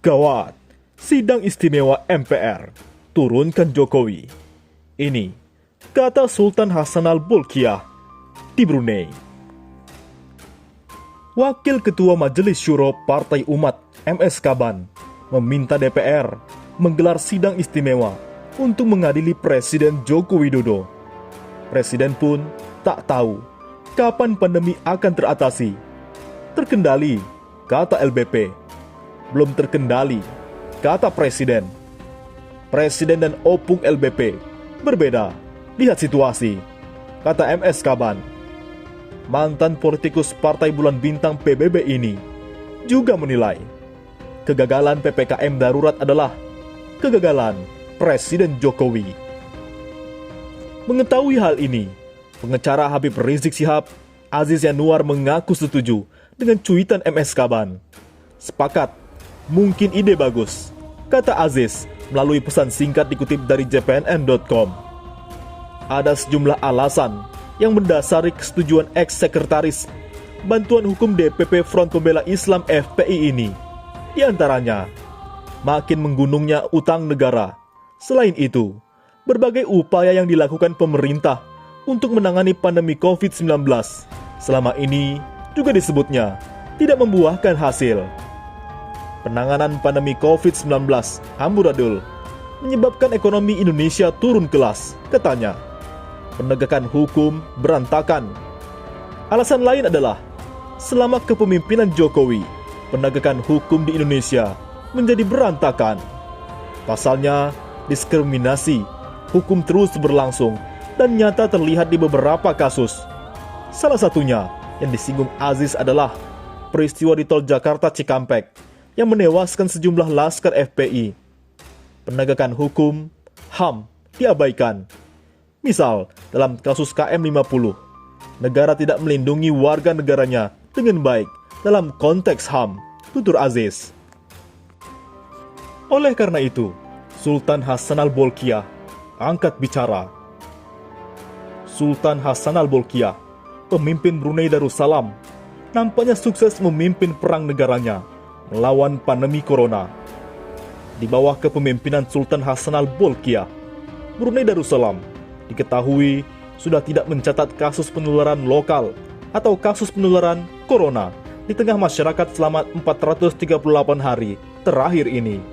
Gawat, sidang istimewa MPR, turunkan Jokowi. Ini kata Sultan Hassanal Bolkiah di Brunei. Wakil Ketua Majelis Syuro Partai Umat MS Kaban meminta DPR menggelar sidang istimewa untuk mengadili Presiden Joko Widodo. Presiden pun tak tahu kapan pandemi akan teratasi. Terkendali, kata LBP. Belum terkendali, kata Presiden. Presiden dan opung LBP berbeda. Lihat situasi, kata MS Kaban. Mantan politikus Partai Bulan Bintang PBB ini juga menilai kegagalan PPKM darurat adalah kegagalan Presiden Jokowi. Mengetahui hal ini, pengacara Habib Rizik Syihab, Aziz Yanuar mengaku setuju dengan cuitan MS Kaban. Sepakat, mungkin ide bagus, kata Aziz melalui pesan singkat dikutip dari jpnn.com. Ada sejumlah alasan yang mendasari kesetujuan ex-sekretaris Bantuan Hukum DPP Front Pembela Islam FPI ini. Di antaranya, makin menggunungnya utang negara. Selain itu, berbagai upaya yang dilakukan pemerintah untuk menangani pandemi COVID-19 selama ini juga disebutnya tidak membuahkan hasil. Penanganan pandemi COVID-19 amburadul menyebabkan ekonomi Indonesia turun kelas, katanya. Penegakan hukum berantakan. Alasan lain adalah selama kepemimpinan Jokowi, penegakan hukum di Indonesia menjadi berantakan. Pasalnya, diskriminasi hukum terus berlangsung dan nyata terlihat di beberapa kasus. Salah satunya yang disinggung Aziz adalah peristiwa di Tol Jakarta Cikampek yang menewaskan sejumlah laskar FPI. Penegakan hukum, HAM, diabaikan. Misal, dalam kasus KM50, negara tidak melindungi warga negaranya dengan baik dalam konteks HAM, tutur Aziz. Oleh karena itu, Sultan Hassanal Bolkiah angkat bicara. Sultan Hassanal Bolkiah, pemimpin Brunei Darussalam, nampaknya sukses memimpin perang negaranya melawan pandemi corona. Di bawah kepemimpinan Sultan Hassanal Bolkiah, Brunei Darussalam diketahui sudah tidak mencatat kasus penularan lokal atau kasus penularan corona di tengah masyarakat selama 438 hari terakhir ini.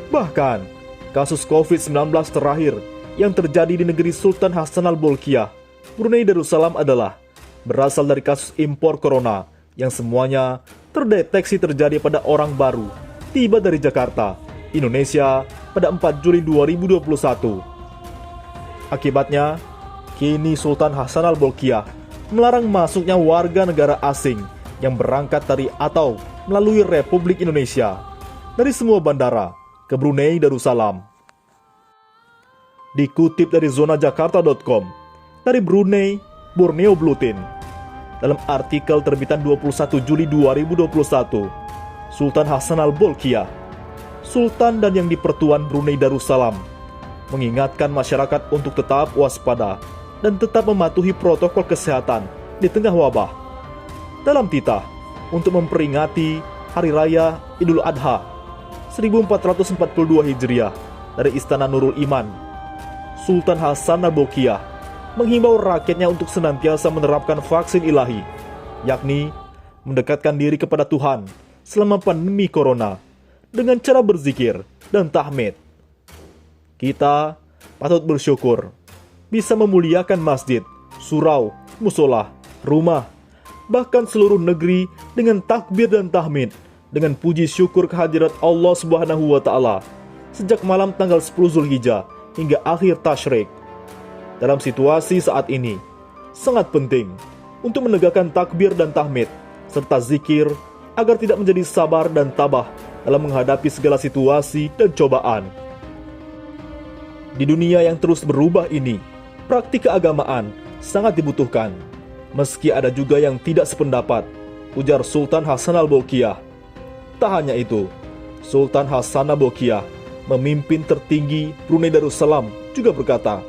Bahkan, kasus COVID-19 terakhir yang terjadi di negeri Sultan Hassanal Bolkiah, Brunei Darussalam adalah berasal dari kasus impor corona yang semuanya terdeteksi terjadi pada orang baru tiba dari Jakarta, Indonesia pada 4 Juli 2021. Akibatnya, kini Sultan Hassanal Bolkiah melarang masuknya warga negara asing yang berangkat dari atau melalui Republik Indonesia dari semua bandara ke Brunei Darussalam. Dikutip dari zonajakarta.com, dari Brunei Borneo Bulletin, dalam artikel terbitan 21 Juli 2021, Sultan Hassanal Bolkiah, Sultan dan yang di-Pertuan Brunei Darussalam, mengingatkan masyarakat untuk tetap waspada dan tetap mematuhi protokol kesehatan di tengah wabah. Dalam titah untuk memperingati Hari Raya Idul Adha 1442 Hijriah dari Istana Nurul Iman, Sultan Hassanal Bolkiah menghimbau rakyatnya untuk senantiasa menerapkan vaksin ilahi, yakni mendekatkan diri kepada Tuhan selama pandemi corona dengan cara berzikir dan tahmid. Kita patut bersyukur bisa memuliakan masjid, surau, musola, rumah, bahkan seluruh negeri dengan takbir dan tahmid, dengan puji syukur kehadirat Allah Subhanahu wa Ta'ala sejak malam tanggal 10 Zulhijjah hingga akhir tasyrik. Dalam situasi saat ini, sangat penting untuk menegakkan takbir dan tahmid serta zikir agar tidak menjadi sabar dan tabah dalam menghadapi segala situasi dan cobaan. Di dunia yang terus berubah ini, praktik keagamaan sangat dibutuhkan. Meski ada juga yang tidak sependapat, ujar Sultan Hassanal Bolkiah. Tak hanya itu, Sultan Hassanal Bolkiah, memimpin tertinggi Brunei Darussalam, juga berkata,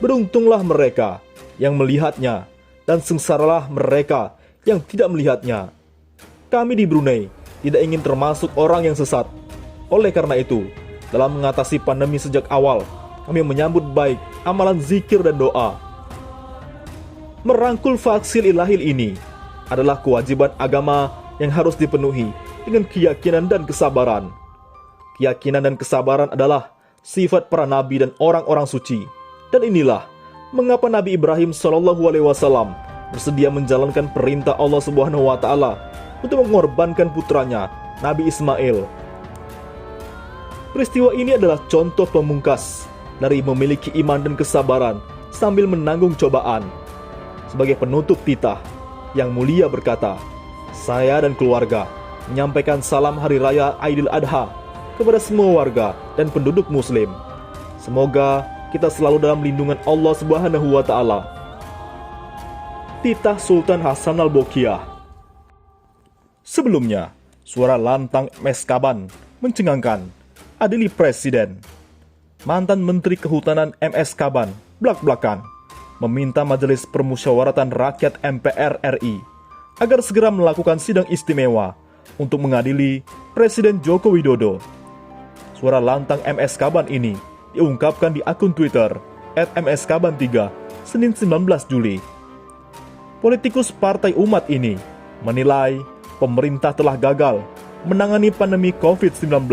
beruntunglah mereka yang melihatnya, dan sengsaralah mereka yang tidak melihatnya. Kami di Brunei tidak ingin termasuk orang yang sesat. Oleh karena itu, dalam mengatasi pandemi sejak awal, kami menyambut baik amalan zikir dan doa. Merangkul faksil ilahil ini adalah kewajiban agama yang harus dipenuhi dengan keyakinan dan kesabaran. Keyakinan dan kesabaran adalah sifat para nabi dan orang-orang suci. Dan inilah mengapa Nabi Ibrahim SAW bersedia menjalankan perintah Allah Subhanahu wa Ta'ala untuk mengorbankan putranya, Nabi Ismail. Peristiwa ini adalah contoh pemungkas dari memiliki iman dan kesabaran sambil menanggung cobaan. Sebagai penutup titah, Yang Mulia berkata, "Saya dan keluarga menyampaikan salam Hari Raya Aidil Adha kepada semua warga dan penduduk Muslim. Semoga kita selalu dalam lindungan Allah Subhanahu wa Ta'ala." Titah Sultan Hasan al-Bolkiah. Sebelumnya, suara lantang MS Kaban mencengangkan, adili Presiden. Mantan Menteri Kehutanan MS Kaban blak-blakan meminta Majelis Permusyawaratan Rakyat MPR RI agar segera melakukan sidang istimewa untuk mengadili Presiden Joko Widodo. Suara lantang MS Kaban ini diungkapkan di akun Twitter @mskaban3 Senin 19 Juli. Politikus Partai Umat ini menilai pemerintah telah gagal menangani pandemi COVID-19.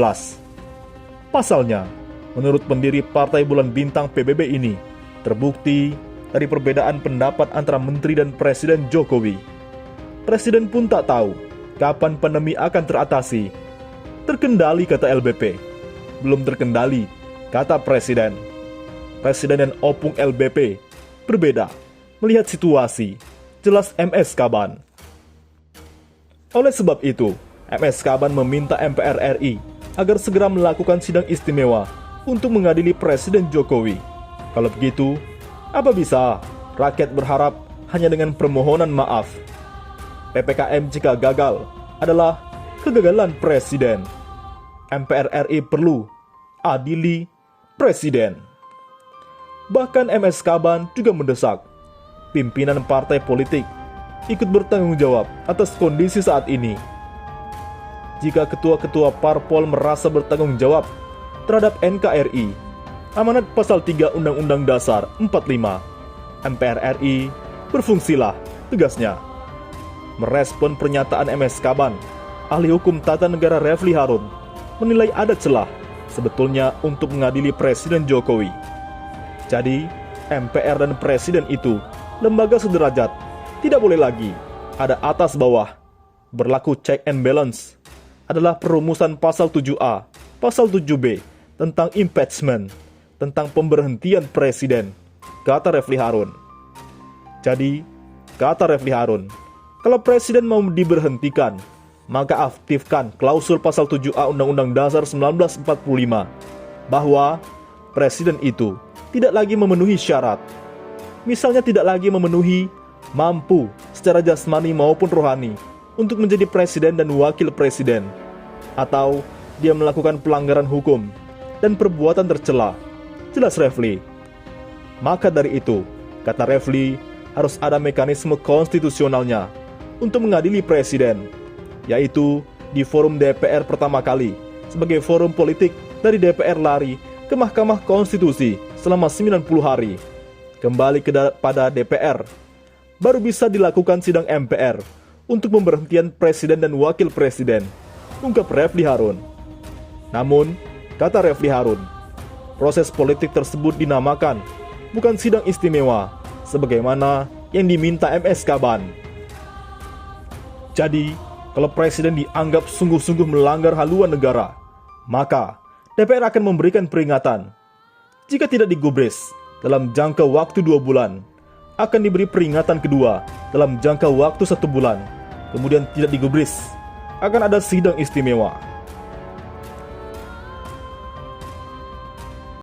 Pasalnya, menurut pendiri Partai Bulan Bintang PBB ini, terbukti dari perbedaan pendapat antara Menteri dan Presiden Jokowi. Presiden pun tak tahu kapan pandemi akan teratasi. Terkendali, kata LBP. Belum terkendali, kata Presiden. Presiden dan opung LBP berbeda melihat situasi, jelas MS Kaban. Oleh sebab itu, MS Kaban meminta MPR RI agar segera melakukan sidang istimewa untuk mengadili Presiden Jokowi. Kalau begitu, apa bisa rakyat berharap hanya dengan permohonan maaf? PPKM jika gagal adalah kegagalan Presiden. MPR RI perlu adili Presiden. Bahkan MS Kaban juga mendesak pimpinan partai politik ikut bertanggung jawab atas kondisi saat ini. Jika ketua-ketua parpol merasa bertanggung jawab terhadap NKRI, Amanat Pasal 3 Undang-Undang Dasar 45, MPR RI berfungsilah, tegasnya. Merespon pernyataan MS Kaban, ahli hukum tata negara Refli Harun menilai ada celah sebetulnya untuk mengadili Presiden Jokowi. Jadi, MPR dan Presiden itu lembaga sederajat, tidak boleh lagi ada atas bawah. Berlaku check and balance adalah perumusan Pasal 7A, Pasal 7B tentang impeachment, tentang pemberhentian Presiden, kata Refli Harun. Jadi, kata Refli Harun, kalau Presiden mau diberhentikan, maka aktifkan klausul Pasal 7A Undang-Undang Dasar 1945 bahwa Presiden itu tidak lagi memenuhi syarat. Misalnya tidak lagi memenuhi mampu secara jasmani maupun rohani untuk menjadi Presiden dan Wakil Presiden, atau dia melakukan pelanggaran hukum dan perbuatan tercela, jelas Refli. Maka dari itu, kata Refli, harus ada mekanisme konstitusionalnya untuk mengadili Presiden, yaitu di forum DPR pertama kali, sebagai forum politik dari DPR lari ke Mahkamah Konstitusi selama 90 hari, kembali pada DPR, baru bisa dilakukan sidang MPR untuk pemberhentian Presiden dan Wakil Presiden, ungkap Refli Harun. Namun, kata Refli Harun, proses politik tersebut dinamakan bukan sidang istimewa, sebagaimana yang diminta MS Kaban. Jadi, kalau Presiden dianggap sungguh-sungguh melanggar haluan negara, maka DPR akan memberikan peringatan. Jika tidak digubris dalam jangka waktu 2 bulan, akan diberi peringatan kedua dalam jangka waktu 1 bulan. Kemudian tidak digubris, akan ada sidang istimewa.